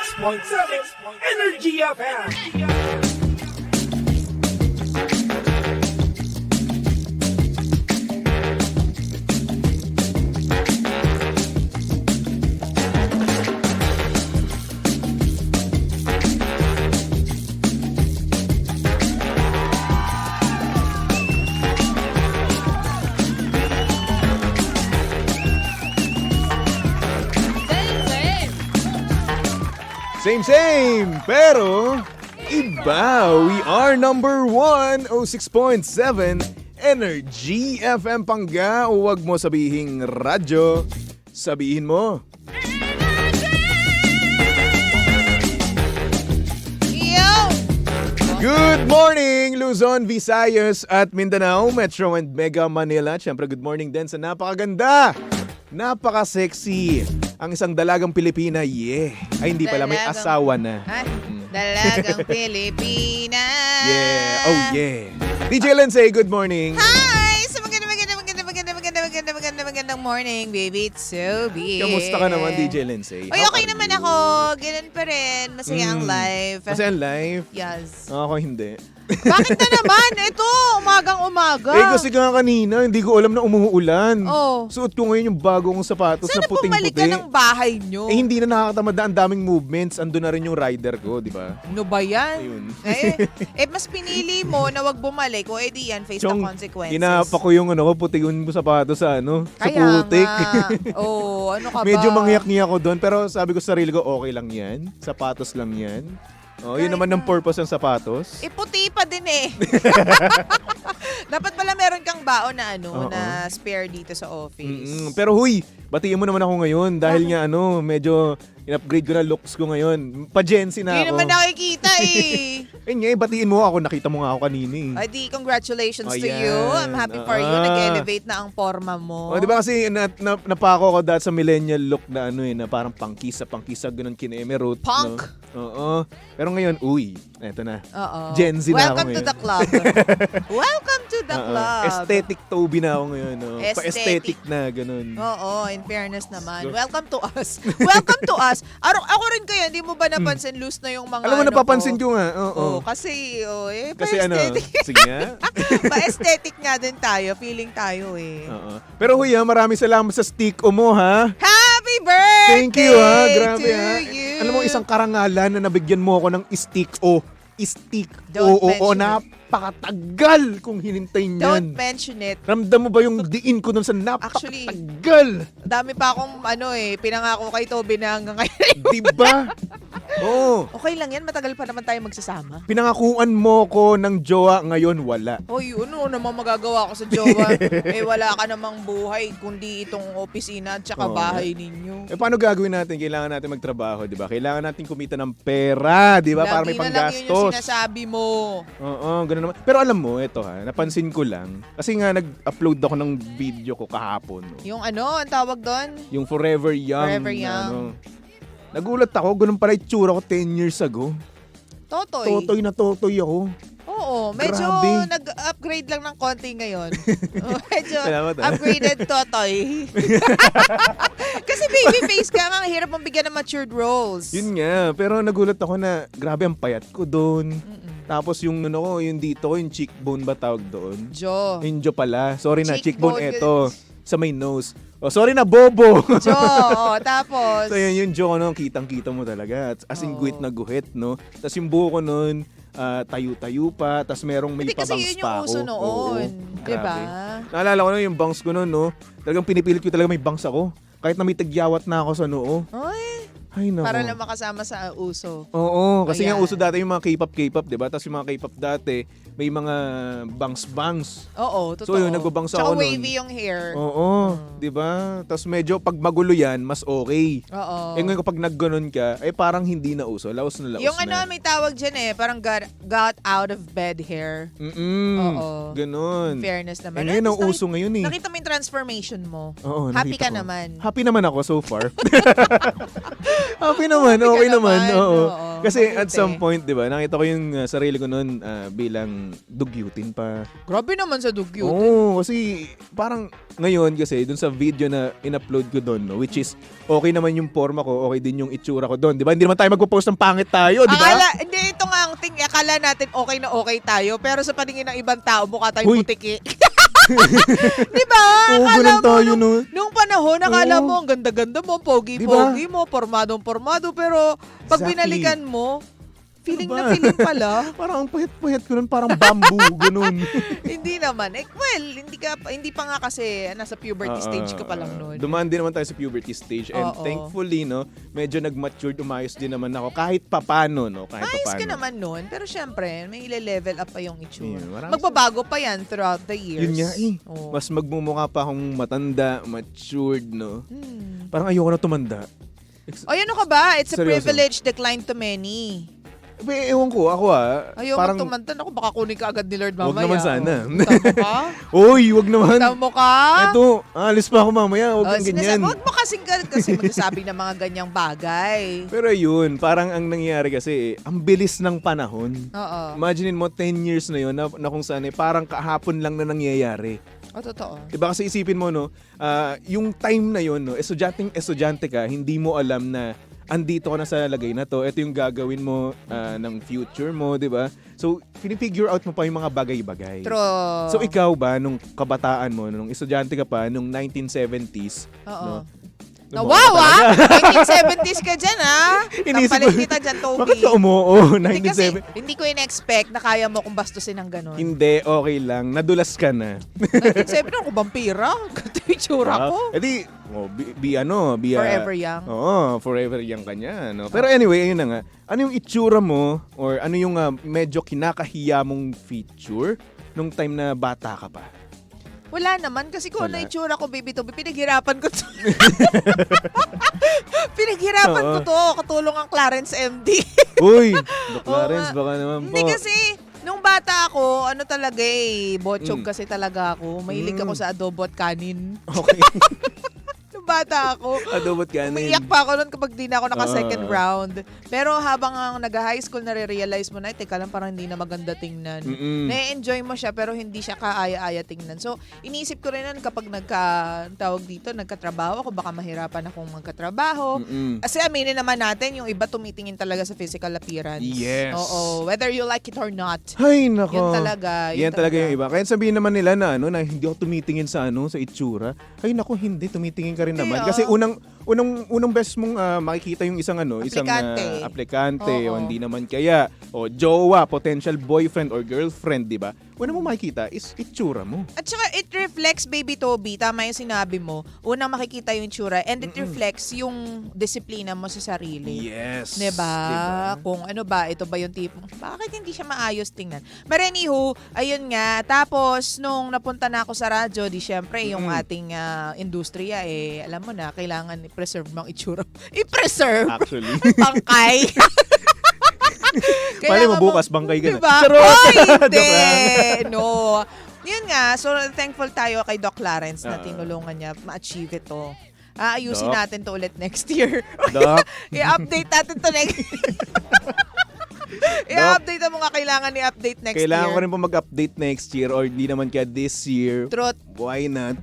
106.7 Energy FM. Same, pero iba. We are number 106.7 Energy FM Pangga. Huwag mo sabihing radyo, sabihin mo. Yo! Good morning, Luzon, Visayas at Mindanao, Metro and Mega Manila. Siyempre, good morning din sa napakaganda, napaka-sexy, ang isang dalagang Pilipina, Ay, hindi pala, may asawa na. Dalagang Pilipina. Yeah, oh yeah. DJ Lindsay, good morning. Hi! So magandang morning, baby. It's so big. Kamusta ka naman, DJ Lindsay? Oy, okay naman ako. Ganun pa rin. Masaya ang life. Masaya ang life? Yes. Ako hindi. Bakit na naman? Ito, umagang-umaga. Kasi nga kanina, hindi ko alam na umuulan. Oh. Suot ko ngayon yung bago kong sapatos na Sana puting-puti. bumalik ka ng bahay nyo. Hindi na nakakatamad na ang daming movements. Andun na rin yung rider ko, di ba? Ano ba yan? Ayun. Mas pinili mo na wag bumalik o edi yan, face the consequences. Inapa ko yung puting mo sapatos sa sa Kaya putik. ano ka ba? Medyo mangyak-ngyak ako doon, pero sabi ko sa sarili ko, okay lang yan. Sapatos lang yan. Yun naman ng purpose ng sapatos. Puti pa din eh. Dapat pala meron kang baon na na spare dito sa office. Pero huy, batiin mo naman ako ngayon dahil nga medyo in-upgrade ko na looks ko ngayon. Pa-Gen-Z na Hindi ako. naman nakikita eh. Batiin mo ako. Nakita mo nga ako kanina eh. Ay di, congratulations to Yan. you. I'm happy for you. Nag-elevate na ang forma mo. Di ba kasi napako ko dahil sa millennial look na na parang pangkisa, ganun kina-Eme wrote. Punk? No? Oo. Pero ngayon, eto na. Oo. Gen Z na ako Welcome to ngayon. the club. Welcome to the club. Aesthetic Toby na ako ngayon. No? Pa-aesthetic na, ganun. Oo, in fairness naman. Welcome to us. Welcome to us. Ako rin kaya, hindi mo ba napansin loose na yung mga Alam mo, napapansin ko nga. Oo. Kasi, Kasi pa-aesthetic. sige nga. Pa-aesthetic nga din tayo. Feeling tayo eh. Oo. Pero huya, maraming salamat sa stick mo, ha? Happy birthday! Thank you, ha? Grabe, to ha? you. Alam mo, isang karangalan na nabigyan mo ako ng stick o. Stick. Don't Oo, mention it. napakatagal kong hinintay Don't niyan. mention it. Ramdam mo ba yung diin ko dun sa Actually, napakatagal? dami pa akong pinangako kay Toby na hanggang ngayon. Diba? Oo. Okay lang yan, matagal pa naman tayo magsasama. Pinangakuan mo ko ng jowa, ngayon wala. Yun, ano naman magagawa ko sa jowa? Wala ka namang buhay, kundi itong opisina at saka Oo. bahay ninyo. Paano gagawin natin? Kailangan natin magtrabaho, di ba? Kailangan natin kumita ng pera, di ba? Para may Lagi na lang yun yung panggastos. sinasabi mo. Oo, ganun naman. Pero alam mo, ito napansin ko lang. Kasi nga nag-upload ako ng video ko kahapon. No? Yung ang tawag doon? Yung Forever Young. Forever na, Young. Nagulat ako, ganun pala itsura ko 10 years ago. Totoy. Totoy na totoy ako. Oo, medyo Grabe. nag-upgrade lang ng konti ngayon. Medyo Salamat, upgraded Totoy. Kasi baby face ka nga, hirap mong bigyan ng matured roles. Yun nga, pero nagulat ako na grabe ang payat ko doon. Tapos yung yung dito ko, yung cheekbone ba tawag doon? Jo. Yung jaw pala. Sorry na, cheekbone Cheekbone. eto. Sa may nose. Sorry na, bobo. Jo, tapos. So yun, yung jaw ko kitang-kita mo talaga. As in, guhit na guhit, no? Tapos yung buho ko noon, tayo-tayo pa. Tapos merong may Hindi kasi pabangs yun pa yung ako. uso noon. Oo, Diba? grabe. Naalala ko na yung bangs ko noon, no? Talagang pinipilit ko talaga may bangs ako. Kahit na may tagyawat na ako sa noo. Ay, nako. Para lang makasama sa uso. Oo, kasi nga Ayan. uso dati yung mga K-pop, di ba? Tapos yung mga K-pop dati, may mga bangs-bangs. Oo, totoo. So yun, nagbabangs Tsaka ako nun. wavy yung hair. Oo, di ba? Tapos medyo pag magulo yan, mas okay. Oo. Ngayon kapag nagganon ka, parang hindi na uso. Laos na laos Yung na. may tawag dyan parang got out of bed hair. Oo. Ganon. Fairness naman. Ngayon ang Tapos uso ngayon eh. Nakita mo yung transformation mo. Oo, Happy nakita ka ko. naman. Happy naman ako so far. Happy naman, Happy ka okay naman. naman, Oo. oo. Kasi at mabuti. some point, di ba, nakita ko yung sarili ko noon bilang dugyutin pa. Grabe naman sa dugyot. Oo, kasi parang ngayon kasi dun sa video na in-upload ko doon, no, which is okay naman yung forma ko, okay din yung itsura ko doon. Di ba? Hindi naman tayo magpo-post ng pangit tayo, di ba? Hindi, ito nga ang thing. Akala natin okay tayo, pero sa paningin ng ibang tao, mukha tayong Uy. putiki. Di ba? Oo, Akala ganun mo, tayo, no? nung panahon, akala Oo. mo, ang ganda-ganda mo, Diba? pogi-pogi mo, pormadong-pormado, pero pag Exactly. binalikan mo, feeling Ano ba? na feeling pala. Parang ang payat-payat ko nun, parang bamboo, ganun. Hindi naman. Well, hindi pa nga kasi nasa puberty stage ka pa lang noon. Dumaan din naman tayo sa puberty stage and Oo. thankfully, no, medyo nag-matured, umayos din naman ako kahit papano, no, kahit Ayos papano. ka naman noon, pero syempre, may ile-level up pa yung itsura. Yeah, marami Magbabago pa yan throughout the years. Yun nga eh. Oo. Mas magmumukha pa akong matanda, matured, no. Hmm. Parang ayoko na tumanda. O ano ka ba? It's a Seryoso? privilege declined to many. Ewan ko, ako Ayaw parang, magtumanta. Ako, baka kunin ka agad ni Lord mamaya. Wag naman sana. Tamo ka? Uy, wag naman. Tamo ka? Eto, alis pa ako mamaya, wag kang ganyan. Huwag mo kasi magsasabi ng mga ganyang bagay. Pero yun, parang ang nangyayari kasi, ang bilis ng panahon. Oo. Imaginein mo, 10 years na yun, na kung saan parang kahapon lang na nangyayari. O, totoo. Diba kasi isipin mo, no, yung time na yun, no, estudyante ka, hindi mo alam na andito ka na sa lagay na to. Ito yung gagawin mo ng future mo, di ba? So, pinifigure out mo pa yung mga bagay-bagay. True. So, ikaw ba, nung kabataan mo, nung estudyante ka pa, nung 1970s, Oo. no? Wow, 1970s ka dyan, ha? Inisip Tampalit ko, kita dyan, Toby. bakit ka umuo? Hindi kasi, 1970? hindi ko in-expect na kaya mo kung bastusin ng ganun. Hindi, okay lang. Nadulas ka na. 1970 ako vampira. Ganito yung tsura ko. Edi, Forever young. Oo, forever young ka niya. No? Pero anyway, ayun na nga. Ano yung itsura mo or ano yung medyo kinakahiya mong feature nung time na bata ka pa? Wala naman. Kasi kung ano Wala. yung tsura ko, baby to, pinaghirapan ko to. Pinaghirapan ko Oo. to. Katulong ang Clarence MD. Uy, Doc Oo Lawrence, nga. baka naman po. Hindi kasi, nung bata ako, ano talaga botchog Mm. kasi talaga ako. Mahilig ako sa adobo at kanin. Okay. Nung bata ako. Adobot kanin. Umiiyak pa ako noon kapag di na ako naka-second Ah. round. Pero habang ang nag-high school, nare-realize mo na, teka lang, parang hindi na maganda tingnan. Mm-mm. Na-enjoy mo siya, pero hindi siya kaaya-aya tingnan. So, iniisip ko rin nun kapag nagkatrabaho ako, baka mahirapan akong magkatrabaho. Mm-mm. Kasi aminin naman natin, yung iba tumitingin talaga sa physical appearance. Yes. Oo. Whether you like it or not. Ay, nako. Yun talaga. Yan talaga yung iba. Kaya sabihin naman nila na na hindi ako tumitingin sa sa itsura. Ay nako, hindi tumitingin ka rin Hindi, naman. ah. Kasi unang beses mong makikita yung isang Aplikante. aplikante o Oo. hindi naman kaya o jowa, potential boyfriend or girlfriend, 'di ba? Una mo makikita is itsura mo. At saka it reflects, baby Toby, tama yung sinabi mo. Unang makikita yung tsura and it reflects yung disiplina mo sa sarili. Yes. Diba? Kung ano ba, ito ba yung tipo, bakit hindi siya maayos tingnan? But anywho, ayun nga. Tapos, nung napunta na ako sa radyo, di syempre, yung ating industriya, alam mo na, kailangan i-preserve mong itsura. I-preserve? Actually. Pangkay. Pali mo Kailangan bukas mong- bangkay ka na. Diba? Charot! Oy, Joke hindi. lang. No. Yun nga, so thankful tayo kay Doc Clarence na Ah. tinulungan niya ma-achieve ito. Aayusin Doc. natin to ulit next year. Doc. I-update natin to next I-update mo nga kailangan i-update next Kailangan year. ko rin po mag-update next year or di naman kaya this year. Truth. Why not?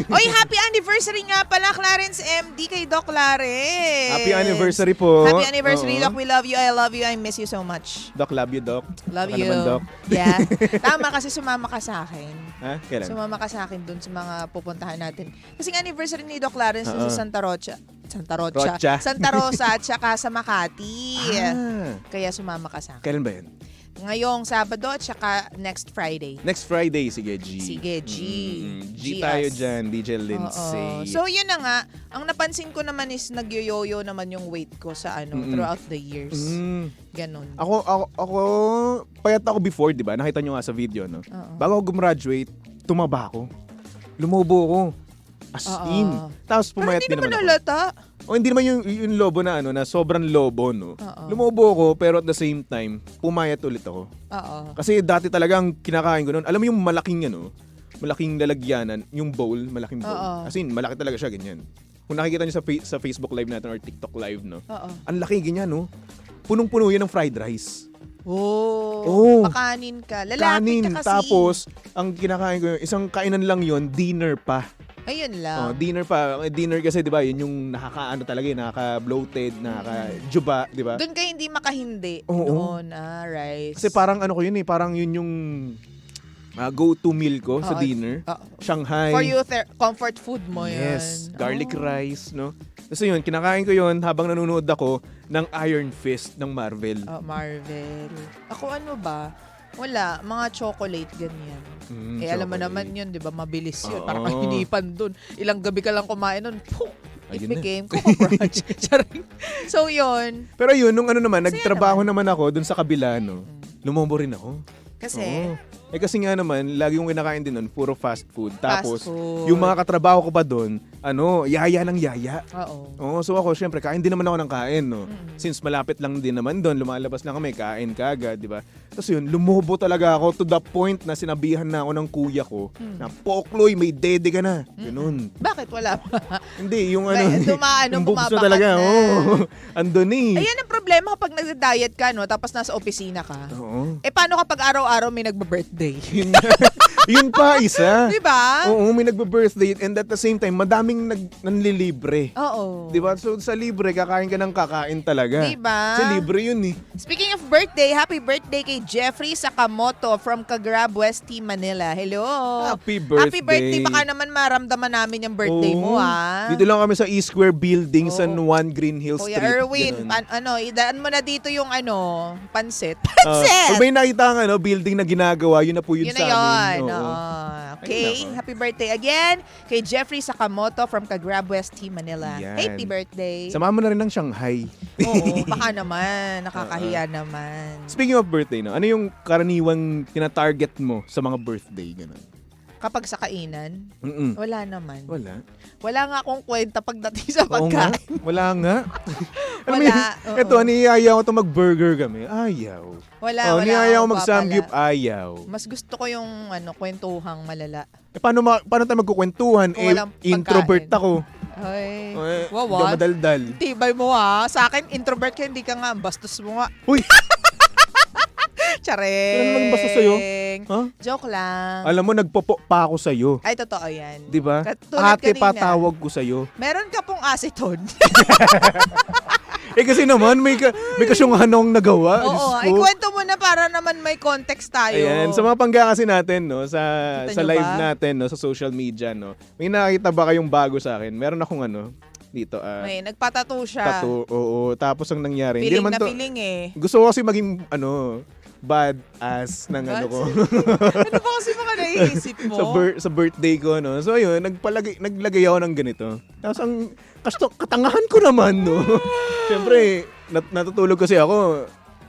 Oy, happy anniversary nga pala, Clarence MD, kay Doc Clarence. Happy anniversary po. Happy anniversary, Oo. Doc. We love you. I love you. I miss you so much. Doc, love you, Doc. Love Baka you. naman, Doc. Yeah. Tama kasi sumama ka sa akin. Ha? Kailan? Sumama ka sa akin dun sa mga pupuntahan natin. Kasi anniversary ni Doc Clarence dun Oo. sa Santa Rosa. Rocha. Santa Rosa at saka sa Makati. Ah, Kaya sumama ka sa akin. kailan ba yun? Ngayong Sabado at saka next Friday. Next Friday, sige, G. Sige, G. G G tayo us. dyan, DJ Lindsay. Oo. So yun na nga, ang napansin ko naman is nagyoyoyo naman yung weight ko sa throughout the years. Ganon. Ako, payat ako before, di ba? Nakita nyo nga sa video, no? Oo. Bago ako gumraduate, tumaba ako. Lumubo ako. As Oo. in. Tapos Pero pumayat hindi din naman naman ako. nalata. O hindi naman yung lobo na na sobrang lobo, no? Oo. Lumubo ako, pero at the same time, pumayat ulit ako. Oo. Kasi dati talagang kinakain ko noon. Alam mo yung malaking malaking lalagyanan, yung bowl, malaking bowl. Oo. As in, malaki talaga siya, ganyan. Kung nakikita niyo sa Facebook live natin or TikTok live, no? Oo. Ang laki, ganyan, no? punong-puno yan ng fried rice. Oh, makanin ka. Lalaki ka kasi. Tapos, ang kinakain ko, isang kainan lang yon, dinner pa. Ayun lang. Dinner pa. Dinner kasi, di ba, yun yung nakaka-ano talaga, nakaka-bloated, nakaka-juba, di ba? Doon kayo hindi makahindi. Oo. Doon, rice. Kasi parang ano ko yun parang yun yung go-to meal ko sa Oo. dinner. Shanghai. For you, comfort food mo yan. Yes, garlic rice, no? So yun, kinakain ko yun habang nanonood ako ng Iron Fist ng Marvel. Marvel. Ako ano ba? Wala, mga chocolate ganyan. Alam mo chocolate. naman yun, di ba? Mabilis yun. Oo. Parang hinipan dun. Ilang gabi ka lang kumain nun. Poof! It Ayun na. became Coco Crunch. Charing. So yun. Pero yun, nung ano naman, Masaya nagtrabaho naman ako dun sa kabila, no? Lumombo rin ako. Kasi, Oo. Kasi nga naman, lagi kong kinakain din nun, puro fast food. Tapos, food. yung mga katrabaho ko pa doon, yaya ng yaya. oo. So ako, syempre, kain din naman ako ng kain, no? Since malapit lang din naman doon, lumalabas lang kami, kain ka agad, di ba? Tapos yun, lumobo talaga ako to the point na sinabihan na ako ng kuya ko na, Pokloy, may dede ka na. Ganun. Bakit wala pa? Hindi, yung yung boobs bumabakat na talaga. na. Andun eh. Ayan ang problema kapag nag-diet ka, no? Tapos nasa opisina ka. Oo. Paano kapag araw-araw may nagbe-birthday? Yun pa, isa. Di ba? Oo, may nagbe-birthday and at the same time, madaming nanlilibre. Oo. Di ba? So sa libre, kakain ka ng kakain talaga. Di ba? Kasi libre yun eh. Speaking of birthday, happy birthday kay Jeffrey Sakamoto from Cagrab West T, Manila. Hello! Happy birthday. Happy birthday. Baka naman maramdaman namin yung birthday mo, ha? Dito lang kami sa E-Square Building, San Juan, Green Hills Kuya Street. Erwin, Ganun. idaan mo na dito yung pansit. Pag Pansit! may nakita ang building na ginagawa, yun na po yun Yun sa na amin. yun. Oo. Okay, Ay, nako. happy birthday again kay Jeffrey Sakamoto from Cagrab West T, Manila. Yan. Happy birthday. Samahan mo na rin ng Shanghai. Oo, baka naman. Nakakahiya naman. Speaking of birthday, no, ano yung karaniwang tina-target mo sa mga birthday? Ganun. Kapag sa kainan, Mm-mm. wala naman. Wala. Wala nga akong kwenta pagdating sa Oo nga. pagkain. Wala nga. Wala, oo. Ito, niyaya ko ito mag-burger kami. Ayaw. Wala Niyaya ko akong mag-samgyup. papala. Ayaw. Mas gusto ko yung kwentuhang malala. Paano tayo magkukwentuhan? Walang Introvert pagkain. ako. Ay, Hindi ako wawat. madaldal. Tibay mo ha. Sa akin, introvert ka, hindi ka nga. Bastos mo nga. Uy! Charing. Kailan naman bastos sa'yo? Ha? Joke lang. Alam mo, nagpopo pa ako sa'yo. Ay, totoo yan. Di ba? Katulad Ate kanina. patawag ko sa'yo. Meron ka pong acetone. Kasi naman, may kasyungahan akong nagawa. Oo, Diyos ko. ikwento mo na para naman may context tayo. Ayan, sa mga pangga kasi natin, no, sa Kita nyo live ba? natin, no, sa social media, no, may nakita ba kayong bago sa akin? Meron akong dito, May nagpatato siya. tattoo. Oo, tapos ang nangyari. Feeling naman na to, feeling eh. gusto ko kasi maging, bad ass ng ko. Ano ba kasi mga naiisip mo? sa birthday ko, no. So, ayun, naglagay ako ng ganito. Tapos ang katangahan ko naman, no. Siyempre, natutulog kasi ako.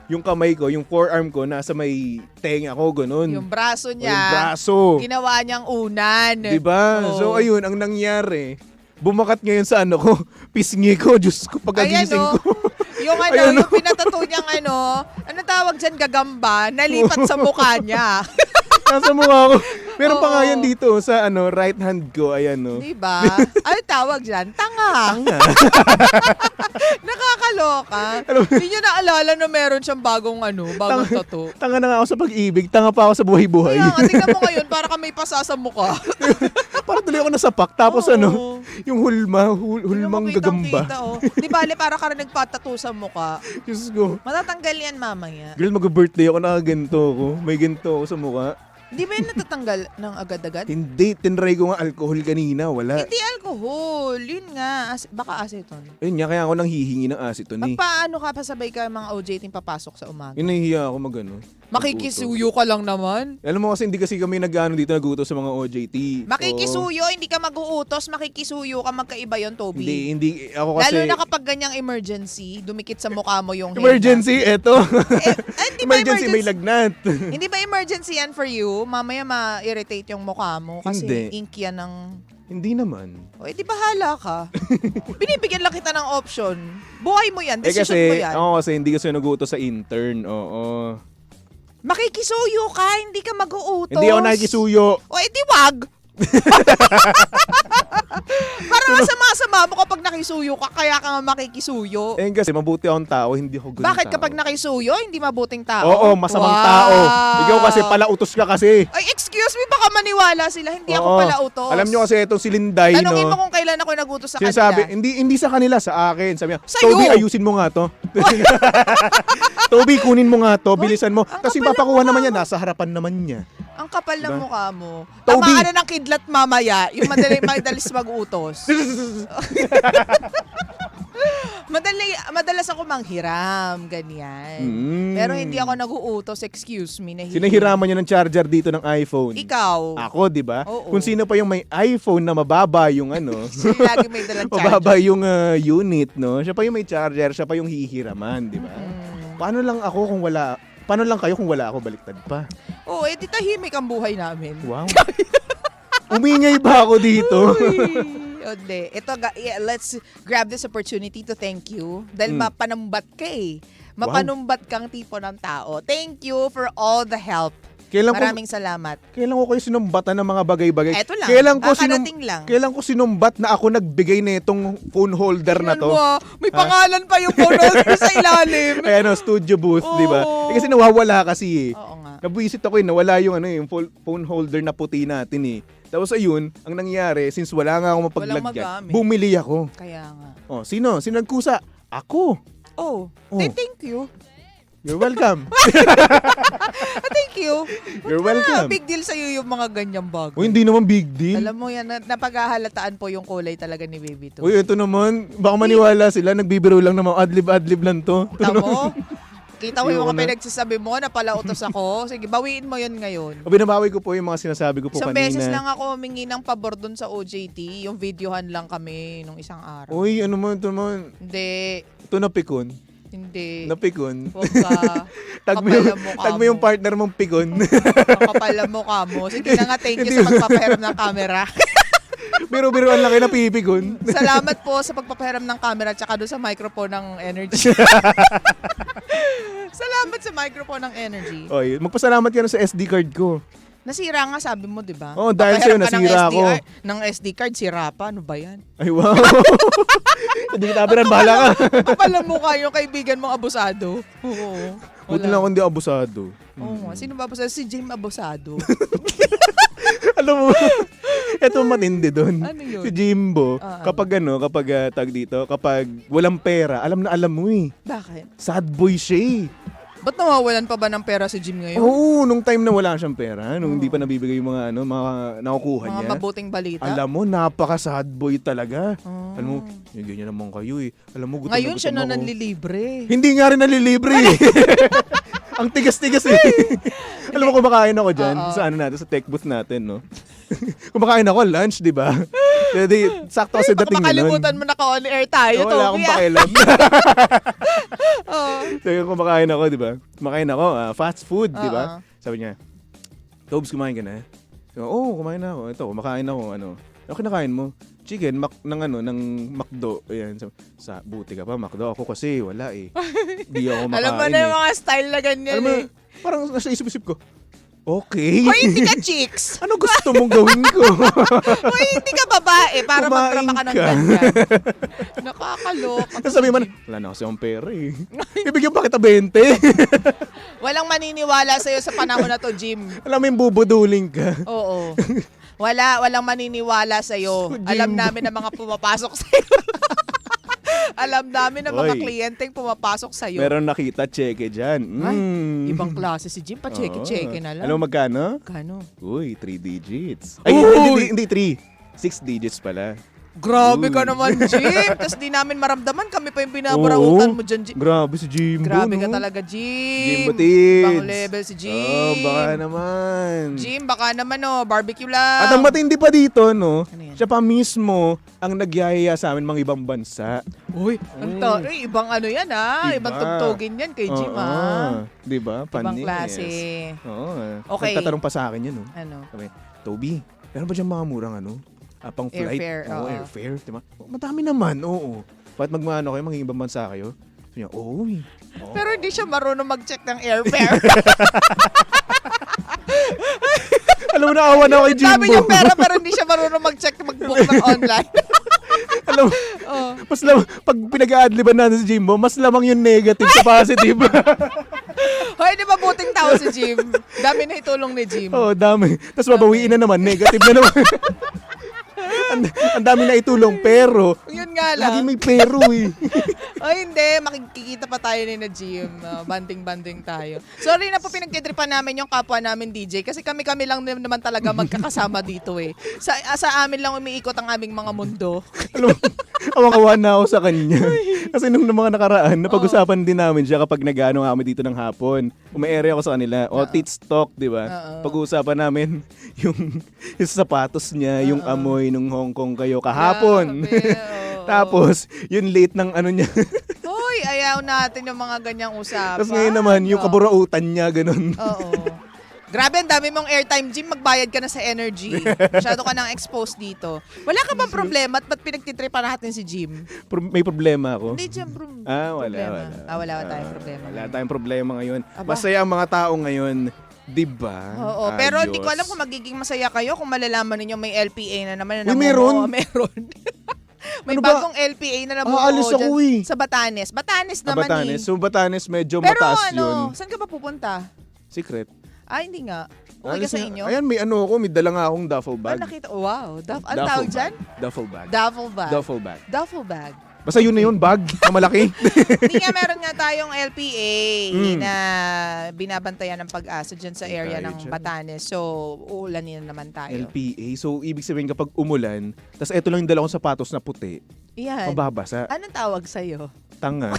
Yung kamay ko, yung forearm ko, nasa may tenga ko, ganun. Yung braso niya. Yung braso. Ginawa niyang unan. Diba? Oo. So, ayun, ang nangyari, bumakat ngayon sa pisngi ko, Diyos ko, pagkagising Ayan, ko. Yung Ayan, yung pinatato niyang ano tawag dyan, gagamba, nalipat sa mukha niya. Nasa mukha ko. Meron pa nga Oo. yan dito sa right hand ko, ayan, no. Diba? Ano tawag dyan? Tanga. Tanga. Nakakaloka. Hindi niyo naalala na meron siyang bagong tato. Tanga na nga ako sa pag-ibig, tanga pa ako sa buhay-buhay. Kaya nga, tingnan mo ngayon, para ka may pasa sa mukha. Parang tuloy ako nasapak. Tapos Oo. yung hulmang gagamba. Kita, oh. Di bale, para ka rin nagpatato sa mukha. Diyos ko. Matatanggal yan mamaya. Girl, mag-birthday ako, nakaganto ako. May ganto ako sa mukha. Di ba yun natatanggal ng agad-agad? Hindi, tinry ko nga alcohol kanina, wala. Hindi alcohol. Yun nga. Baka acetone. Ayun nga, kaya ako nang hihingi ng acetone. Magpaano ka pasabay ka mga OJT papasok sa umaga? Yun, nahihiya ako Makikisuyo ka lang naman. Alam mo kasi hindi kasi kami dito nagutos sa mga OJT. Makikisuyo, hindi ka mag-uutos, makikisuyo ka, magkaiba yon Toby. Hindi ako kasi... Lalo na kapag ganyang emergency, dumikit sa mukha mo yung Emergency, eto. Hindi ba Emergency, may lagnat. Hindi ba emergency yan for you? Mamaya ma-irritate yung mukha mo kasi Hindi. ink yan ng... Hindi naman. O, di bahala ka. Binibigyan lang kita ng option. Buhay mo yan, decision kasi, mo yan. ako kasi hindi kasi nagutos sa intern. Oo. Makikisuyo ka, hindi ka mag-uutos. Hindi ako nakikisuyo. O, edi wag. Parang sama-sama mo kapag nakisuyo ka, kaya ka nga makikisuyo. Eh kasi mabuti akong tao, hindi ako ganun Bakit tao. kapag nakisuyo, hindi mabuting tao? Oo, masamang Wow. tao. Ikaw kasi palautos ka kasi. Ay, excuse me, baka maniwala sila. Hindi ako Oo. pala utos. Alam nyo kasi itong si Linday, Tanungin mo no? kung kailan ako nagutos sa Sinasabi, kanila. hindi sa kanila, sa akin. Sabi niya, Sa'yo. Toby, ayusin mo nga to. Toby, kunin mo nga to, bilisan mo. ang Kasi kapal ng papakuha mukha naman mo. niya, nasa harapan naman niya. Ang kapal ng Diba? mukha mo. Toby. Tama ka na ng kidlat mamaya. Yung madalis mag-utos. Madalas ako manghiram, ganyan. Pero hindi ako nag-uutos, excuse me. Sinahiraman niya ng charger dito ng iPhone. Ikaw. Ako, di ba? Oo. Kung sino pa yung may iPhone na mababa yung ano, Sila lagi may dalang mababa charger. yung unit, no? Siya pa yung may charger, siya pa yung hihiraman, di ba? Paano lang kayo kung wala ako, baliktad pa? Oo, di tahimik ang buhay namin. Wow. Umingay ba ako dito? Hindi. Let's grab this opportunity to thank you. Dahil mapanumbat ka eh. Mapanumbat kang tipo ng tao. Thank you for all the help. Maraming salamat. Kailan ko kayo sinumbatan ng mga bagay-bagay? Eto lang. Kakarating lang. Kailan ko sinumbat na ako nagbigay na itong phone holder na to? May pangalan pa yung phone holder sa ilalim. Ayan o, studio booth, di ba? Oo. Kasi nawawala kasi eh. Oo nga. Nabuisit ako nawala yung yung phone holder na puti natin eh. Tapos ayun, ang nangyari, since wala nga ako mapaglagyan, magamit. bumili ako. Kaya nga. Oh, sino nagkusa? Ako. Oh, Oh. thank you. You're welcome. Thank you. You're welcome. Big deal sa'yo yung mga ganyang bagay. O hindi naman big deal. Alam mo yan, napaghahalataan po yung kulay talaga ni Baby to. Uy, ito naman, baka maniwala sila, nagbibiro lang naman, adlib-adlib lang to. Kita mo? Kita mo yung Ayoko mga na. pinagsasabi mo na palautos ako. Sige, bawiin mo yun ngayon. O binabawi ko po yung mga sinasabi ko po Isang kanina. beses lang ako humingi ng pabor dun sa OJT. Yung videohan lang kami nung isang araw. Uy, ano mo, ito naman. Hindi. Ito napikon. Hindi. Napikon. Huwag ka. Tag mo Kapal yung, ang mukha tag mo yung mo. partner mong pikon. Ang kapal ang mukha mo. Sige na nga, thank you sa pagpapahiram ng camera. Biro-biroan lang kayo napipikon. Salamat po sa pagpapahiram ng camera tsaka doon sa microphone ng Energy. Salamat sa microphone ng Energy. Oy, magpasalamat ka na sa SD card ko. Nasira nga sabi mo, di ba? Oo, dahil sa'yo Papahiram ka nasira ako. Ng SD card, sira pa. Ano ba yan? Ay, wow. Hindi kita tabiran, bahala ka. Kapal ang mukha yung kaibigan mong abusado. Oo. Buti lang ako hindi abusado. Oo nga. Sino ba abusado? Si Jim abusado. Alam mo, ito matindi doon. Ano yun? Si Jimbo, Ah, kapag tag dito, kapag walang pera, alam na alam mo eh. Bakit? Sad boy siya eh. Ba't nawawalan pa ba ng pera si Jim ngayon? Oo, nung time na wala siyang pera, nung hindi pa nabibigay yung mga mga nakukuha Mga niya. mabuting balita? Alam mo, napaka-sad boy talaga. Ah. Alam mo, ganyan naman kayo eh. Alam mo, gutom Ngayon na siya gutom na ako. nanlilibre. Hindi nga rin nalilibre eh. Ang tigas-tigas eh. Alam mo, kumakain ako dyan Oo. sa ano natin, sa tech booth natin, no? kumakain ako lunch, di ba? Jadi, sakto kasi Baka dating makalimutan mo na on-air tayo, wala akong Toby. pakialam. Oo. So, kumakain ako, di ba? Kumakain ako, fast food, di ba? Oo. Sabi niya, Tobes, kumain ka na? So, Oo, kumain na ako. Ito, kumakain ako, Ano kinakain mo? Chicken, ng McDo. Ayan, sa buti ka pa, McDo. Ako kasi, wala eh. Di ako makain Alam mo na yung mga style na ganyan Alam mo, eh. parang nasa isip-isip ko, okay. Hoy, hindi ka chicks. Ano gusto mong gawin ko? Hoy, hindi ka babae para Kumain magdrama ka ng ka. ganyan. Nakakaloka. Tapos sabi man, wala na kasi akong pera eh. Ibigyan pa kita 20. Walang maniniwala sa'yo sa panahon na to, Jim. Alam mo yung bubuduling ka. Oo. Walang maniniwala sa'yo. Jim. Alam namin na mga pumapasok sa'yo. Alam namin na mga Oy. kliyenteng pumapasok sa'yo. Meron nakita, cheque dyan. Ay, Mm. ibang klase si Jim. Pa-check-check na lang. Alam mo magkano? Kano? Uy, 3 digits. Ay, Uy! hindi 3. 6 digits pala. Grabe ka Uy. naman, Jim. Tapos di namin maramdaman. Kami pa yung binabarautan mo dyan, Jim. Grabe si Jimbo, Grabe no? ka talaga, Jim. Jimbo Tits. Bang level si Jim. Oh, baka naman. Jim, baka naman, barbecue lang. At ang matindi pa dito, no? Ano yan? Siya pa mismo ang nagyayaya sa amin mga ibang bansa. Uy, ibang ano yan, ha? Iba. Ibang tugtugin yan kay Jim, Oo, ha? di ba? Ibang Panis. klase. Oo. Okay. Nagtatanong pa sa akin yun, no? Ano? Sabi, Toby, meron ba dyan mga murang pang flight? Airfare, Oo, oo. airfare, di ba? Madami naman, oo. Bakit magmano kayo, maging ibang bansa kayo? Sabi niya, oo. Oo. Pero hindi siya marunong mag-check ng airfare. Alam mo, naawa na ako kay Jimbo. Dami niyang pera pero hindi siya marunong mag-check, mag-book ng online. Alam mo, Oh. mas pag pinag-a-adliban natin si Jimbo, mas lamang yung negative sa positive. Hoy, di ba buting tao si Jim? Dami na itulong ni Jim. Oo, dami. Tapos babawiin na naman, negative na naman. Ang dami na itulong, pero Yun nga lagi lang. may pero eh. O hindi, makikita pa tayo ni na Jim. Banding-banding tayo. Sorry na po pinagtitripan namin yung kapwa namin DJ kasi kami-kami lang naman talaga magkakasama dito eh. Sa amin lang umiikot ang aming mga mundo. Alam mo, awang-awa na ako sa kanya. Kasi nung mga nakaraan, napag-usapan din namin siya kapag nag-ano kami dito ng hapon. Umi-area ako sa kanila. O, tits talk, di ba? Pag-uusapan namin yung sapatos niya, yung amoy nung Hong Kong kayo kahapon. Grabe, oo. Tapos, yung late ng ano niya. Hoy, ayaw natin yung mga ganyang usapan. Tapos ngayon naman, yung kaburautan niya, ganun. Oo. Grabe, ang dami mong airtime, Jim. Magbayad ka na sa energy. Masyado ka nang exposed dito. Wala ka bang problema at ba't pinagtitripan natin si Jim? May problema ako. Hindi, Jim. Wala. Wala tayong problema. Wala tayong problema ngayon. Aba. Masaya ang mga tao ngayon. Diba? Oo, pero hindi ko Ayos. alam kung magiging masaya kayo kung malalaman ninyo may LPA na naman. Uy, meron? Meron. May Ano ba? bagong LPA na nabuo Aalis ako dyan eh. sa Batanes. Batanes Ah, naman Batanes. eh. So, Batanes medyo Pero mataas yun. saan ka ba pupunta? Secret. Hindi nga. Okay ka Alis sa na- inyo? Ayan, may ano ako. May dala nga akong duffel bag. Nakita. Wow. Ano Duffel tawag bag. dyan? Duffel bag. Duffel bag. Duffel bag. Duffel bag. Basta yun na yun, bag na malaki. Hindi nga, meron nga tayong LPA na binabantayan ng pag-asa dyan sa area Tayo ng dyan. Batanes. So, uulanin na naman tayo. LPA. So, ibig sabihin kapag umulan, tas eto lang yung dala kong sapatos na puti, Yan. mababasa. Anong tawag sa'yo? Tanga.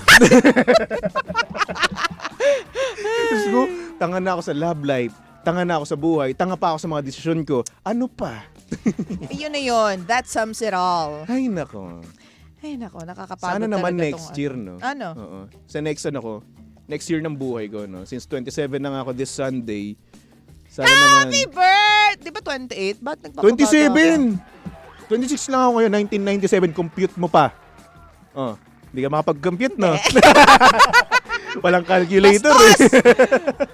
Diyos ko, tanga na ako sa love life. Tanga na ako sa buhay. Tanga pa ako sa mga desisyon ko. Ano pa? Yun na yun. That sums it all. Ay, nako. Ay, nako. Nakakapagod Sana naman talaga next tong year, no? Ano? Oo. Sa next next year ng buhay ko, no? Since 27 na nga ako this Sunday. Sana Happy naman. birthday! Di ba 28? Ba't nagpapabata ako? 27! 26 lang ako ngayon, 1997. Compute mo pa. Oh, hindi ka makapag-compute, no? Walang calculator, eh.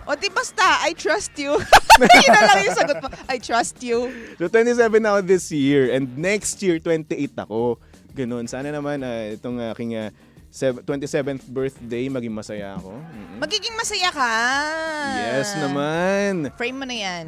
O di basta, I trust you. Yun na lang yung sagot mo. I trust you. So, 27 na ako this year. And next year, 28 ako. Ganun. Sana naman itong aking 27th birthday, maging masaya ako. Magiging masaya ka. Yes naman. Frame mo na yan.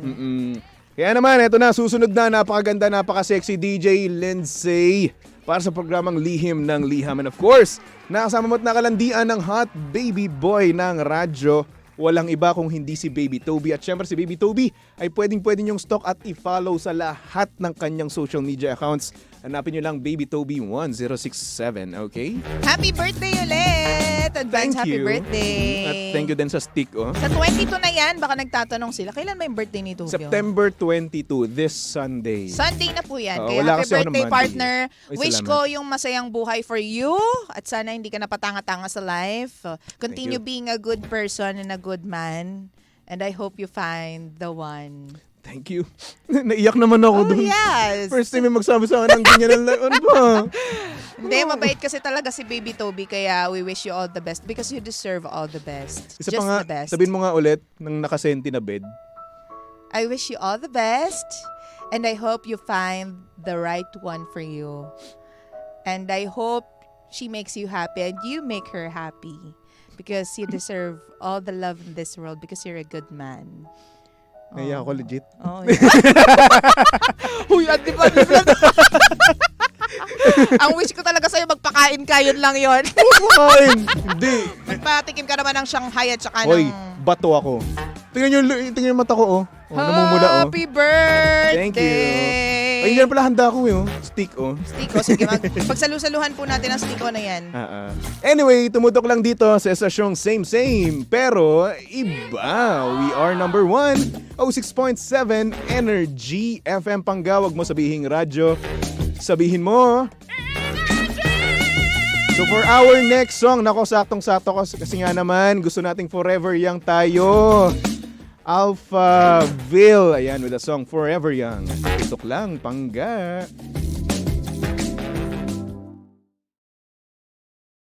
Kaya naman, eto na, susunod na, napakaganda, napaka-sexy DJ Lindsay para sa programang Lihim ng Liham. And of course, nakasama mo at nakalandian ng hot baby boy ng radyo. Walang iba kung hindi si Baby Toby. At syempre si Baby Toby ay pwedeng-pwede niyong stalk at i-follow sa lahat ng kanyang social media accounts. Hanapin niyo lang Baby Toby 1067, okay? Happy birthday ulit! Advance Thank happy you. birthday! At thank you din sa stick, oh. Sa 22 na yan, baka nagtatanong sila, kailan ba yung birthday ni Tubio? September 22, this Sunday. Sunday na po yan. Oo, Kaya wala happy kasi ako ng birthday, Monday. partner. Ay, Wish salamat. ko yung masayang buhay for you. At sana hindi ka napatanga-tanga sa life. Continue you. being a good person and a good man. And I hope you find the one. Thank you. Naiyak naman ako Oh, dun. yes. First time may magsabi sa akin ng ganyan. Ano ba? Hindi, mabait kasi talaga si Baby Toby. Kaya we wish you all the best because you deserve all the best. Isa Just pa nga, the best. sabihin mo nga ulit ng nakasenti na bed. I wish you all the best. And I hope you find the right one for you. And I hope she makes you happy and you make her happy. Because you deserve all the love in this world because you're a good man. Naiyak ako legit. Oh, yeah. Huy, di ba? Ang wish ko talaga sa'yo, magpakain ka, yun lang yun. Kumain! Hindi. Magpatikim ka naman ng Shanghai at saka Hoy, ng... bato ako. Tingnan yung mata ko, oh. Namumula, oh. Happy birthday! Thank you. Ay, yan pala handa ko, oh. Stick, oh. Stiko, sige. Pagsalusaluhan po natin ang stiko na yan. Anyway, tumutok lang dito sa estasyong same, pero iba. We are number 1, 06.7 Energy FM Panggawag mo sabihin radyo. Sabihin mo. So for our next song, nako saktong-sakto kasi nga naman gusto nating forever young tayo. Alphaville, ayan with the song Forever Young. Tutok lang, Pangga.